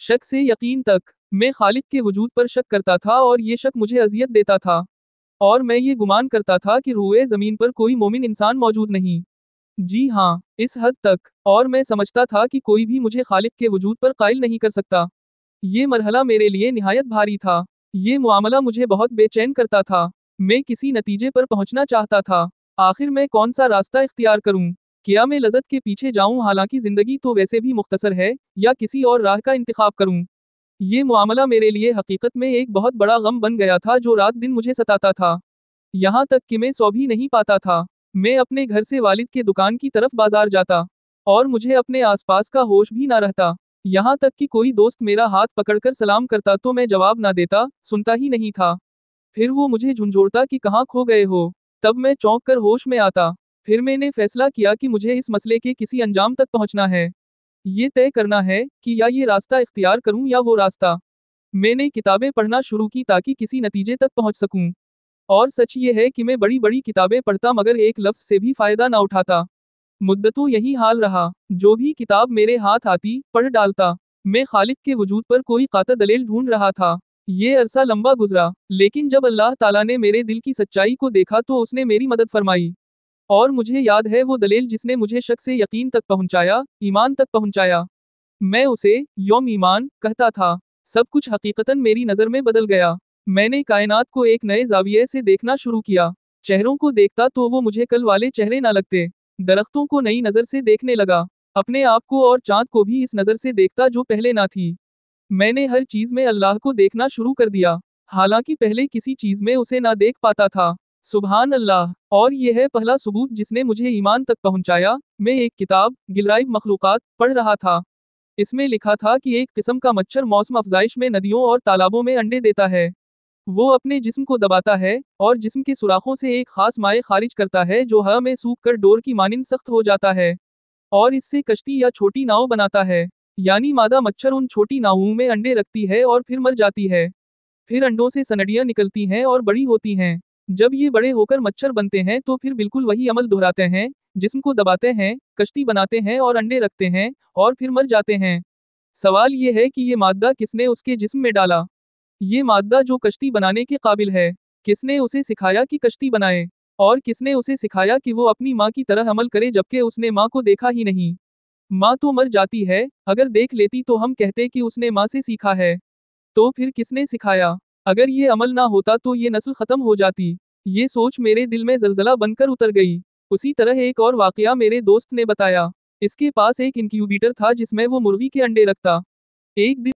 शक से यकीन तक। मैं खालिक के वजूद पर शक करता था और ये शक मुझे अजियत देता था। और मैं ये गुमान करता था कि रूए ज़मीन पर कोई मोमिन इंसान मौजूद नहीं। जी हाँ, इस हद तक। और मैं समझता था कि कोई भी मुझे खालिक के वजूद पर कायल नहीं कर सकता। ये मरहला मेरे लिए निहायत भारी था। ये मुआमला मुझे बहुत बेचैन करता था। मैं किसी नतीजे पर पहुंचना चाहता था। आखिर मैं कौन सा रास्ता इख्तियार करूं? क्या मैं लज़्ज़त के पीछे जाऊं हालांकि जिंदगी तो वैसे भी मुख्तसर है, या किसी और राह का इंतखाब करूं? ये मुआमला मेरे लिए हकीकत में एक बहुत बड़ा गम बन गया था जो रात दिन मुझे सताता था। यहाँ तक कि मैं सो भी नहीं पाता था। मैं अपने घर से वालिद के दुकान की तरफ बाजार जाता। और मुझे अपने आसपास का होश भी ना रहता। यहाँ तक कि कोई दोस्त मेरा हाथ पकड़कर सलाम करता तो मैं जवाब ना देता, सुनता ही नहीं था। फिर वो मुझे झुंझोड़ता कि कहाँ खो गए हो। तब मैं चौंक कर होश में आता। फिर मैंने फैसला किया कि मुझे इस मसले के किसी अंजाम तक पहुंचना है। ये तय करना है कि या ये रास्ता इख्तियार करूं या वो रास्ता। मैंने किताबें पढ़ना शुरू की ताकि किसी नतीजे तक पहुंच सकूं। और सच ये है कि मैं बड़ी बड़ी किताबें पढ़ता मगर एक लफ्ज से भी फायदा ना उठाता। मुद्दतों यही हाल रहा। जो भी किताब मेरे हाथ आती, पढ़ डालता। मैं खालिक के वजूद पर कोई काता दलील ढूंढ रहा था। ये अरसा लंबा गुजरा, लेकिन जब अल्लाह ताला ने मेरे दिल की सच्चाई को देखा तो उसने मेरी मदद फरमाई। और मुझे याद है वो दलील जिसने मुझे शक से यकीन तक पहुंचाया, ईमान तक पहुंचाया। मैं उसे यौम ईमान कहता था। सब कुछ हकीकतन मेरी नज़र में बदल गया। मैंने कायनात को एक नए जाविये से देखना शुरू किया। चेहरों को देखता तो वो मुझे कल वाले चेहरे ना लगते। दरख्तों को नई नज़र से देखने लगा। अपने आप को और चांद को भी इस नज़र से देखता जो पहले ना थी। मैंने हर चीज में अल्लाह को देखना शुरू कर दिया। हालांकि पहले किसी चीज में उसे ना देख पाता था। सुभान अल्लाह। और यह है पहला सबूत जिसने मुझे ईमान तक पहुंचाया। मैं एक किताब गिलराइब मखलूकात पढ़ रहा था। इसमें लिखा था कि एक किस्म का मच्छर मौसम अफजाइश में नदियों और तालाबों में अंडे देता है। वो अपने जिस्म को दबाता है और जिस्म के सुराखों से एक खास माए खारिज करता है जो हवा में सूख कर डोर की मानिंद सख्त हो जाता है। और इससे कश्ती या छोटी नाव बनाता है। यानी मादा मच्छर उन छोटी नावों में अंडे रखती है और फिर मर जाती है। फिर अंडों से सनडियां निकलती हैं और बड़ी होती हैं। जब ये बड़े होकर मच्छर बनते हैं तो फिर बिल्कुल वही अमल दोहराते हैं। जिस्म को दबाते हैं, कश्ती बनाते हैं और अंडे रखते हैं, और फिर मर जाते हैं। सवाल ये है कि ये मादा किसने उसके जिस्म में डाला? ये मादा जो कश्ती बनाने के काबिल है। किसने उसे सिखाया कि कश्ती बनाए? और किसने उसे सिखाया कि वो अपनी माँ की तरह अमल करे जबकि उसने माँ को देखा ही नहीं? माँ तो मर जाती है, अगर देख लेती तो हम कहते कि उसने माँ से सीखा है। तो फिर किसने सिखाया? अगर ये अमल ना होता तो ये नस्ल खत्म हो जाती। ये सोच मेरे दिल में जलजला बनकर उतर गई। उसी तरह एक और वाकया मेरे दोस्त ने बताया। इसके पास एक इंक्यूबेटर था जिसमें वो मुर्गी के अंडे रखता। एक दिन